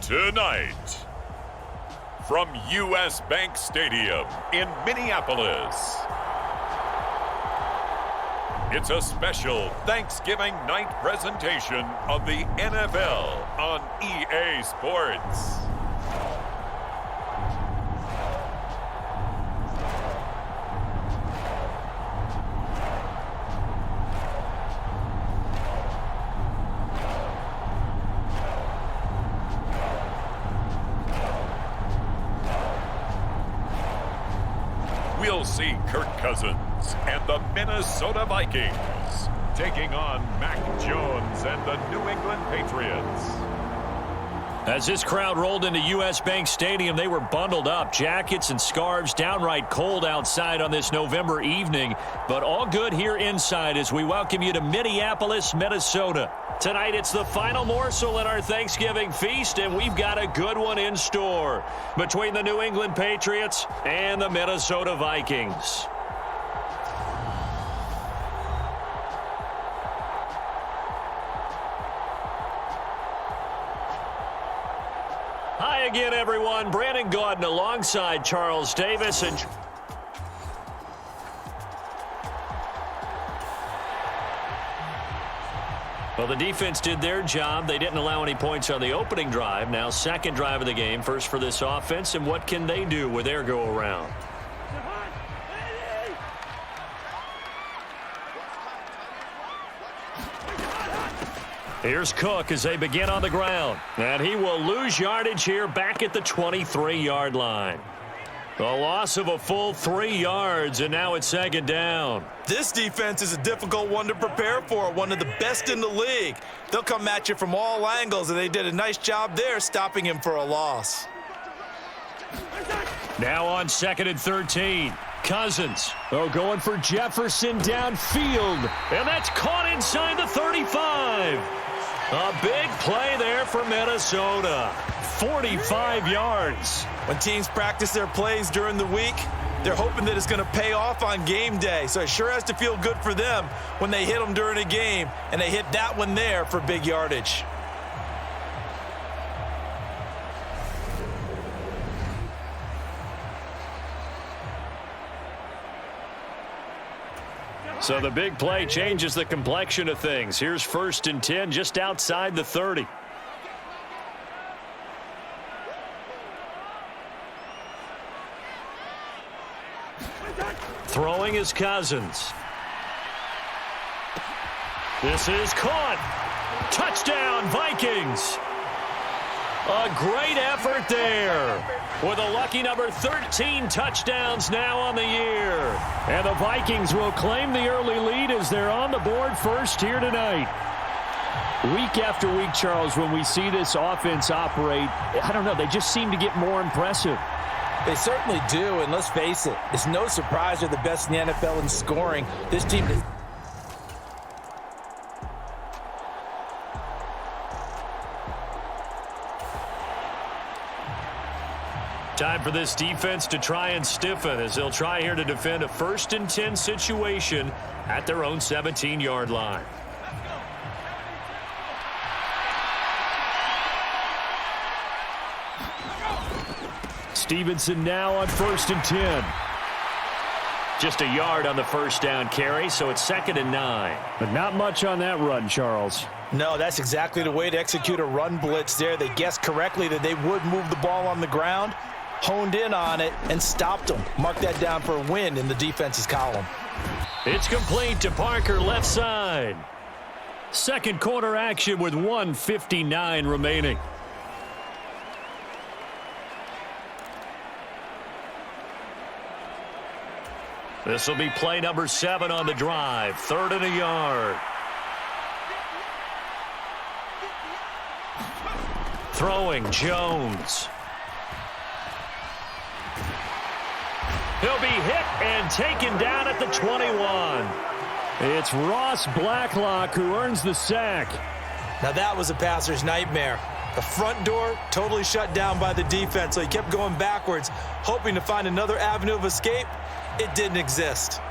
Tonight, from U.S. Bank Stadium in Minneapolis, it's a special Thanksgiving night presentation of the NFL on EA Sports. We'll see Kirk Cousins and the Minnesota Vikings taking on Mac Jones and the New England Patriots. As this crowd rolled into U.S. Bank Stadium, they were bundled up, jackets and scarves, downright cold outside on this November evening, but all good here inside as we welcome you to Minneapolis, Minnesota. Tonight, it's the final morsel in our Thanksgiving feast, and we've got a good one in store between the New England Patriots and the Minnesota Vikings. Hi again, everyone. Brandon Gaudin alongside Charles Davis and well, the defense did their job. They didn't allow any points on the opening drive. Now, second drive of the game, first for this offense, and what can they do with their go-around? Here's Cook as they begin on the ground, and he will lose yardage here back at the 23-yard line. A loss of a full 3 yards, and now it's second down. This defense is a difficult one to prepare for, one of the best in the league. They'll come at you from all angles, and they did a nice job there stopping him for a loss. Now on second and 13. Cousins, going for Jefferson downfield, and that's caught inside the 35. A big play there for Minnesota. 45 yards. When teams practice their plays during the week, they're hoping that it's going to pay off on game day. So it sure has to feel good for them when they hit them during a game, and they hit that one there for big yardage. So the big play changes the complexion of things. Here's first and 10 just outside the 30. Throwing is Cousins. This is caught. Touchdown, Vikings. A great effort there with a lucky number 13 touchdowns now on the year. And the Vikings will claim the early lead as they're on the board first here tonight. Week after week, Charles, when we see this offense operate, I don't know, they just seem to get more impressive. They certainly do, and let's face it, it's no surprise they're the best in the NFL in scoring. This team is... Time for this defense to try and stiffen as they'll try here to defend a first and 10 situation at their own 17-yard line. Stevenson now on first and 10. Just a yard on the first down carry, so it's second and 9. But not much on that run, Charles. No, that's exactly the way to execute a run blitz there. They guessed correctly that they would move the ball on the ground, honed in on it, and stopped them. Mark that down for a win in the defense's column. It's complete to Parker left side. Second quarter action with 1:59 remaining. This will be play number 7 on the drive. 3rd and a yard. Throwing Jones. He'll be hit and taken down at the 21. It's Ross Blacklock who earns the sack. Now that was a passer's nightmare. The front door totally shut down by the defense, so he kept going backwards, hoping to find another avenue of escape. It didn't exist.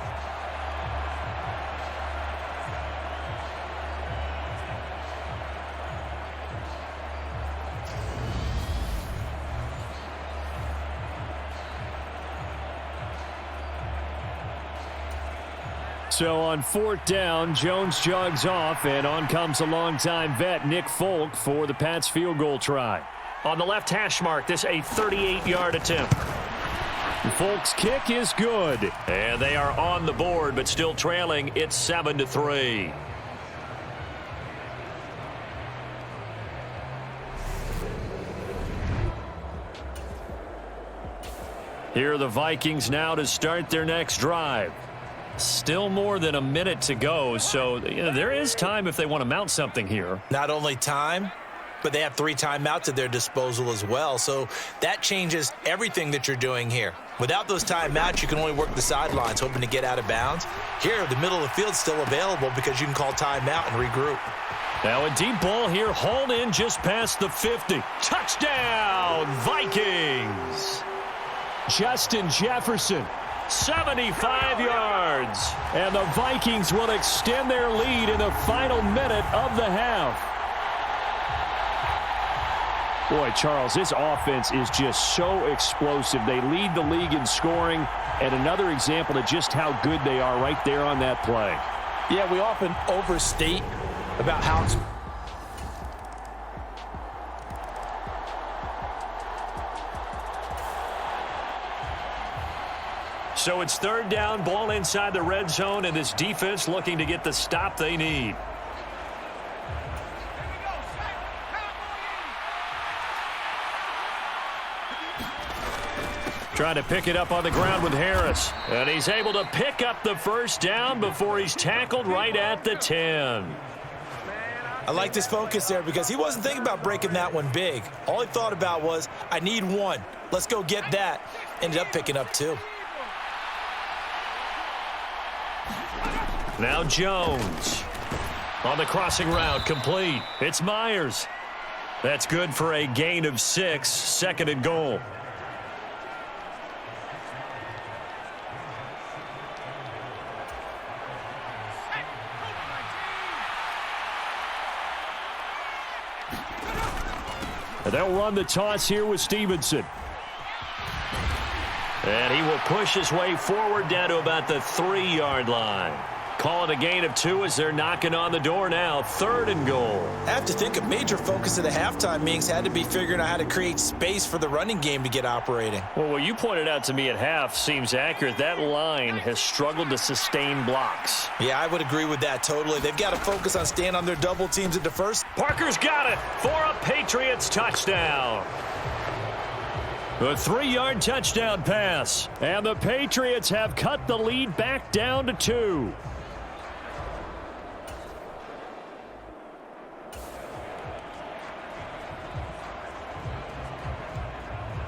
So on 4th down, Jones jogs off, and on comes a longtime vet, Nick Folk, for the Pats field goal try. On the left hash mark, this a 38-yard attempt. Folk's kick is good. And they are on the board, but still trailing. It's 7-3. Here are the Vikings now to start their next drive. Still more than a minute to go, so there is time if they want to mount something here. Not only time, but they have 3 timeouts at their disposal as well, so that changes everything that you're doing here. Without those timeouts, you can only work the sidelines, hoping to get out of bounds. Here, the middle of the field's still available because you can call timeout and regroup. Now a deep ball here, hauled in just past the 50. Touchdown, Vikings! Justin Jefferson, 75 yards. and the Vikings will extend their lead in the final minute of the half. Boy, Charles, this offense is just so explosive. They lead the league in scoring, and another example of just how good they are right there on that play. Yeah, we often overstate about how So it's 3rd down, ball inside the red zone, and this defense looking to get the stop they need. Trying to pick it up on the ground with Harris. And he's able to pick up the 1st down before he's tackled right at the 10. I like this focus there because he wasn't thinking about breaking that one big. All he thought about was, I need 1. Let's go get that. Ended up picking up 2. Now Jones on the crossing route, complete. It's Myers. That's good for a gain of 6, 2nd and goal. And they'll run the toss here with Stevenson. And he will push his way forward down to about the 3-yard line. Call it a gain of 2 as they're knocking on the door now. 3rd and goal. I have to think a major focus of the halftime meetings had to be figuring out how to create space for the running game to get operating. Well, what you pointed out to me at half seems accurate. That line has struggled to sustain blocks. Yeah, I would agree with that totally. They've got to focus on staying on their double teams at the first. Parker's got it for a Patriots touchdown. A 3-yard touchdown pass. And the Patriots have cut the lead back down to 2.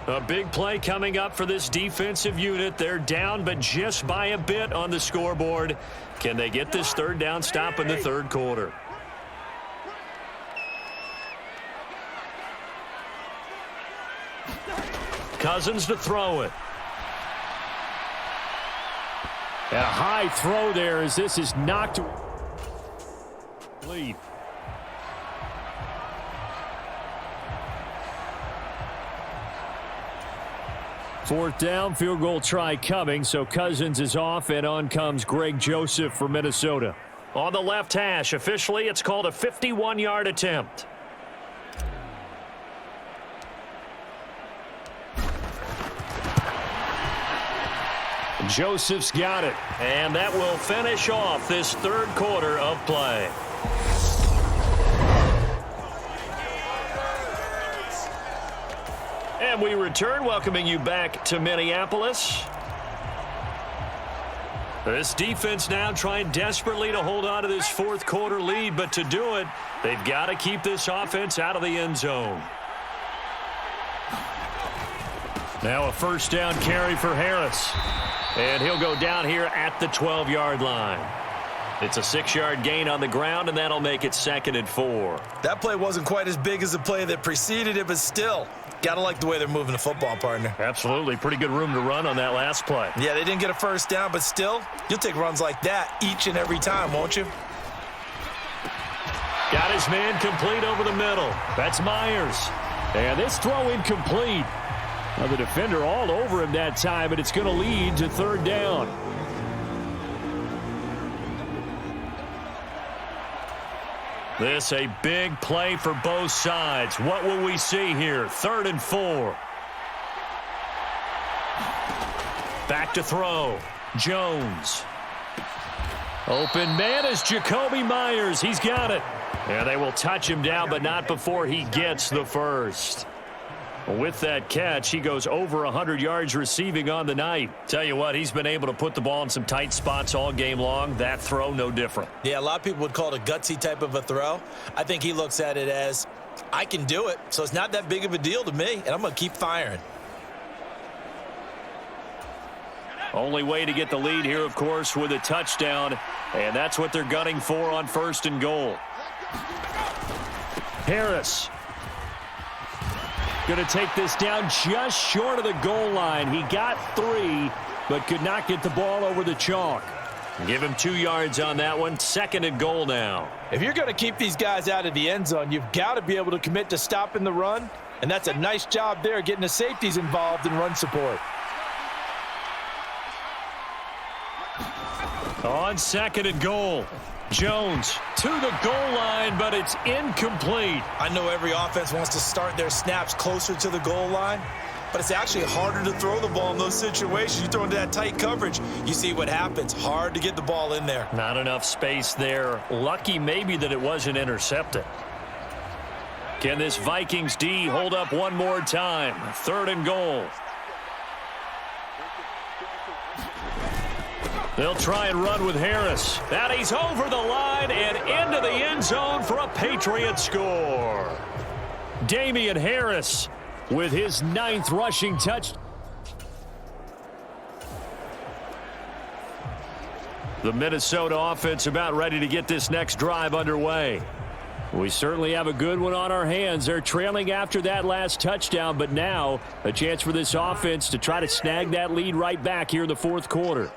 A big play coming up for this defensive unit. They're down, but just by a bit on the scoreboard. Can they get this 3rd down stop in the 3rd quarter? Cousins to throw it. And a high throw there as this is knocked lead. Fourth down, field goal try coming, so Cousins is off, and on comes Greg Joseph for Minnesota. On the left hash, officially it's called a 51-yard attempt. Joseph's got it. And that will finish off this 3rd quarter of play. And we return, welcoming you back to Minneapolis. This defense now trying desperately to hold on to this 4th quarter lead, but to do it, they've got to keep this offense out of the end zone. Now a 1st down carry for Harris. And he'll go down here at the 12-yard line. It's a 6-yard gain on the ground, and that'll make it 2nd and 4. That play wasn't quite as big as the play that preceded it, but still, got to like the way they're moving the football, partner. Absolutely. Pretty good room to run on that last play. Yeah, they didn't get a first down, but still, you'll take runs like that each and every time, won't you? Got his man complete over the middle. That's Myers. And this throw incomplete. Now the defender all over him that time, and it's going to lead to 3rd down. This a big play for both sides. What will we see here? 3rd and 4. Back to throw. Jones. Open man is Jacoby Myers. He's got it. And they will touch him down, but not before he gets the first. With that catch, he goes over 100 yards receiving on the night. Tell you what, he's been able to put the ball in some tight spots all game long. That throw, no different. Yeah, a lot of people would call it a gutsy type of a throw. I think he looks at it as, I can do it, so it's not that big of a deal to me, and I'm going to keep firing. Only way to get the lead here, of course, with a touchdown, and that's what they're gunning for on 1st and goal. Harris going to take this down just short of the goal line. He got 3, but could not get the ball over the chalk. Give him 2 yards on that one. 2nd and goal now. If you're going to keep these guys out of the end zone, you've got to be able to commit to stopping the run, and that's a nice job there getting the safeties involved in run support. On 2nd and goal. Jones to the goal line, but it's incomplete. I know every offense wants to start their snaps closer to the goal line, but it's actually harder to throw the ball in those situations. You throw into that tight coverage, you see what happens. Hard to get the ball in there. Not enough space there. Lucky maybe that it wasn't intercepted. Can this Vikings D hold up one more time? 3rd and goal. They'll try and run with Harris. And he's over the line and into the end zone for a Patriots score. Damian Harris with his 9th rushing touch. The Minnesota offense about ready to get this next drive underway. We certainly have a good one on our hands. They're trailing after that last touchdown, but now a chance for this offense to try to snag that lead right back here in the 4th quarter.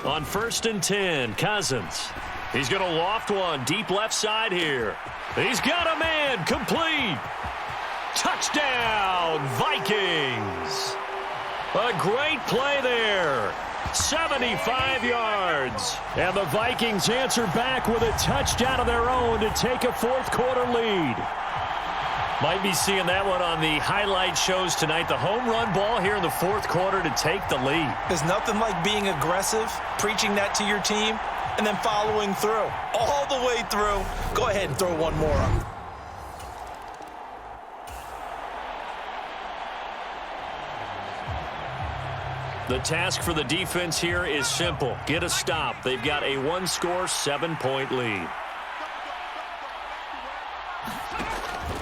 On 1st and 10, Cousins. He's going to loft one deep left side here. He's got a man complete. Touchdown, Vikings. A great play there. 75 yards. And the Vikings answer back with a touchdown of their own to take a 4th quarter lead. Might be seeing that one on the highlight shows tonight. The home run ball here in the 4th quarter to take the lead. There's nothing like being aggressive, preaching that to your team, and then following through. All the way through. Go ahead and throw one more up. The task for the defense here is simple. Get a stop. They've got a 1-score, 7-point lead.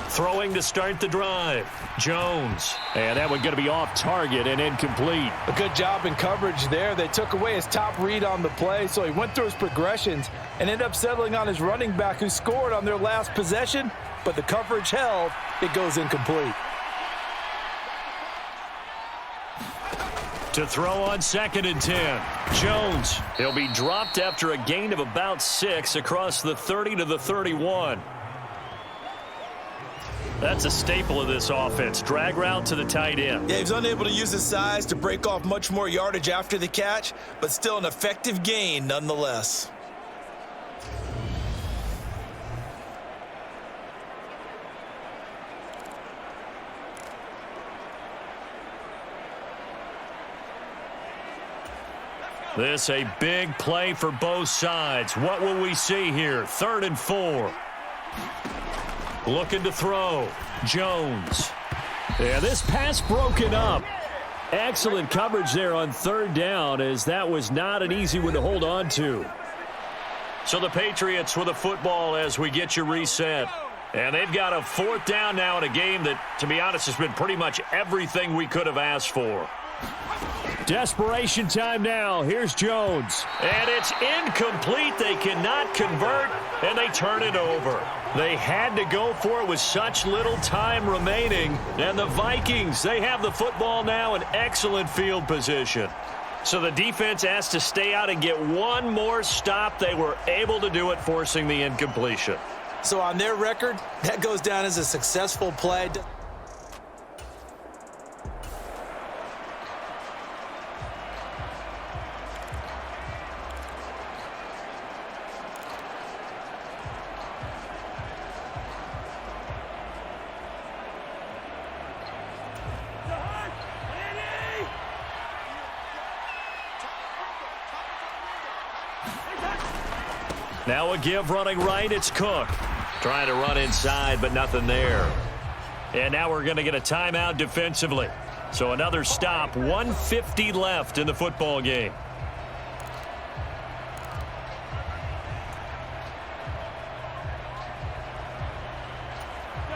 Throwing to start the drive. Jones. And that one going to be off target and incomplete. A good job in coverage there. They took away his top read on the play, so he went through his progressions and ended up settling on his running back who scored on their last possession, but the coverage held. It goes incomplete. To throw on 2nd and 10. Jones. He'll be dropped after a gain of about 6 across the 30 to the 31. That's a staple of this offense. Drag route to the tight end. Yeah, he was unable to use his size to break off much more yardage after the catch, but still an effective gain nonetheless. This a big play for both sides. What will we see here? 3rd and 4. Looking to throw. Jones. Yeah, this pass broken up. Excellent coverage there on 3rd down, as that was not an easy one to hold on to. So the Patriots with a football as we get you reset. And they've got a 4th down now in a game that, to be honest, has been pretty much everything we could have asked for. Desperation time now. Here's Jones. And it's incomplete. They cannot convert, and they turn it over. They had to go for it with such little time remaining. And the Vikings, they have the football now in excellent field position. So the defense has to stay out and get one more stop. They were able to do it, forcing the incompletion. So on their record, that goes down as a successful play. Now a give running right. It's Cook. Trying to run inside, but nothing there. And now we're going to get a timeout defensively. So another stop. 1:50 left in the football game.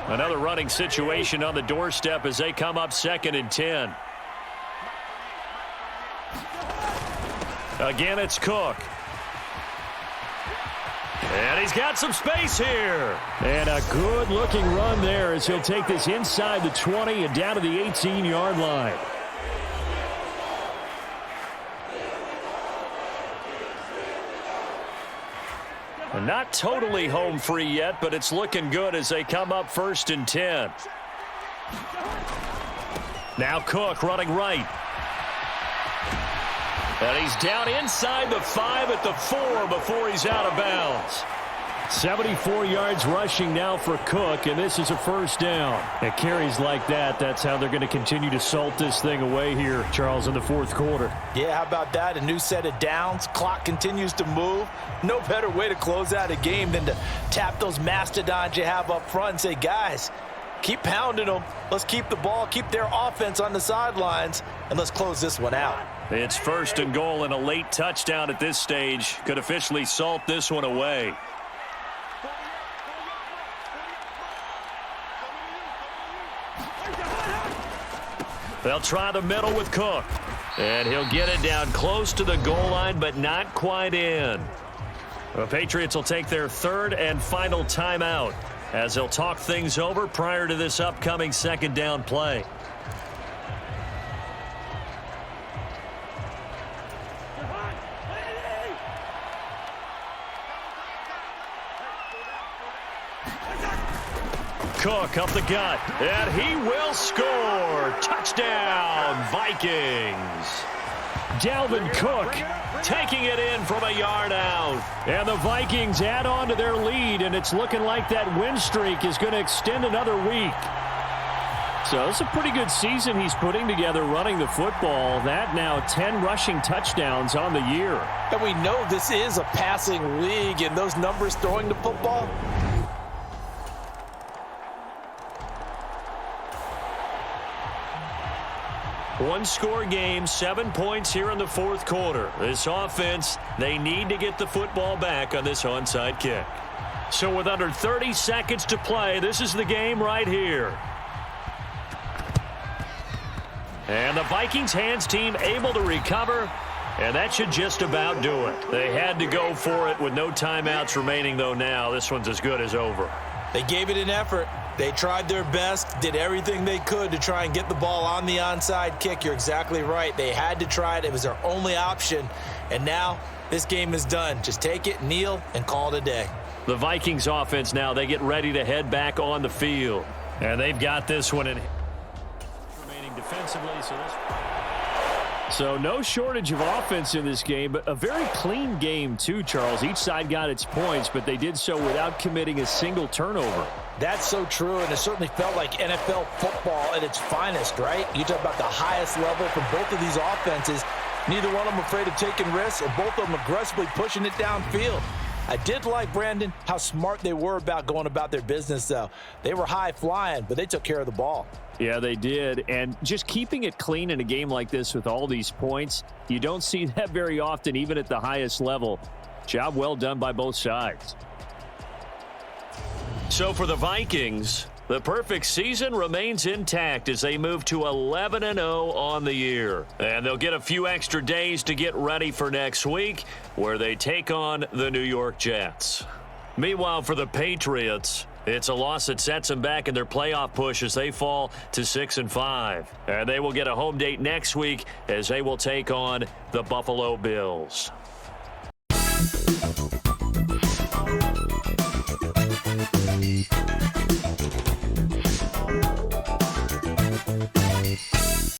Another running situation on the doorstep as they come up 2nd and 10. Again, it's Cook. And he's got some space here. And a good-looking run there as he'll take this inside the 20 and down to the 18-yard line. And not totally home free yet, but it's looking good as they come up 1st and 10. Now Cook running right. And he's down inside the 5 at the 4 before he's out of bounds. 74 yards rushing now for Cook, and this is a 1st down. It carries like that. That's how they're going to continue to salt this thing away here, Charles, in the 4th quarter. Yeah, how about that? A new set of downs. Clock continues to move. No better way to close out a game than to tap those mastodons you have up front and say, guys, keep pounding them. Let's keep the ball, keep their offense on the sidelines, and let's close this one out. It's 1st and goal, and a late touchdown at this stage could officially salt this one away. They'll try the middle with Cook. And he'll get it down close to the goal line, but not quite in. The Patriots will take their 3rd and final timeout as they'll talk things over prior to this upcoming 2nd down play. Cook up the gut, and he will score. Touchdown, Vikings. Dalvin Cook Taking it in from a yard out. And the Vikings add on to their lead, and it's looking like that win streak is going to extend another week. So it's a pretty good season he's putting together running the football. That now 10 rushing touchdowns on the year. And we know this is a passing league, and those numbers throwing the football. One-score game, 7 points here in the fourth quarter. This offense, they need to get the football back on this onside kick. So with under 30 seconds to play, this is the game right here. And the Vikings hands team able to recover, and that should just about do it. They had to go for it with no timeouts remaining, though now. This one's as good as over. They gave it an effort. They tried their best, did everything they could to try and get the ball on the onside kick. You're exactly right. They had to try it. It was their only option. And now this game is done. Just take it, kneel, and call it a day. The Vikings offense now, they get ready to head back on the field. And they've got this one in. Remaining defensively, So no shortage of offense in this game, but a very clean game too, Charles. Each side got its points, but they did so without committing a single turnover. That's so true, and it certainly felt like NFL football at its finest, right? You talk about the highest level from both of these offenses. Neither one of them afraid of taking risks, and both of them aggressively pushing it downfield. I did like, Brandon, how smart they were about going about their business, though. They were high-flying, but they took care of the ball. Yeah, they did. And just keeping it clean in a game like this with all these points, you don't see that very often, even at the highest level. Job well done by both sides. So for the Vikings, The perfect season remains intact as they move to 11-0 on the year. And they'll get a few extra days to get ready for next week, where they take on the New York Jets. Meanwhile, for the Patriots, it's a loss that sets them back in their playoff push as they fall to 6-5. And they will get a home date next week as they will take on the Buffalo Bills.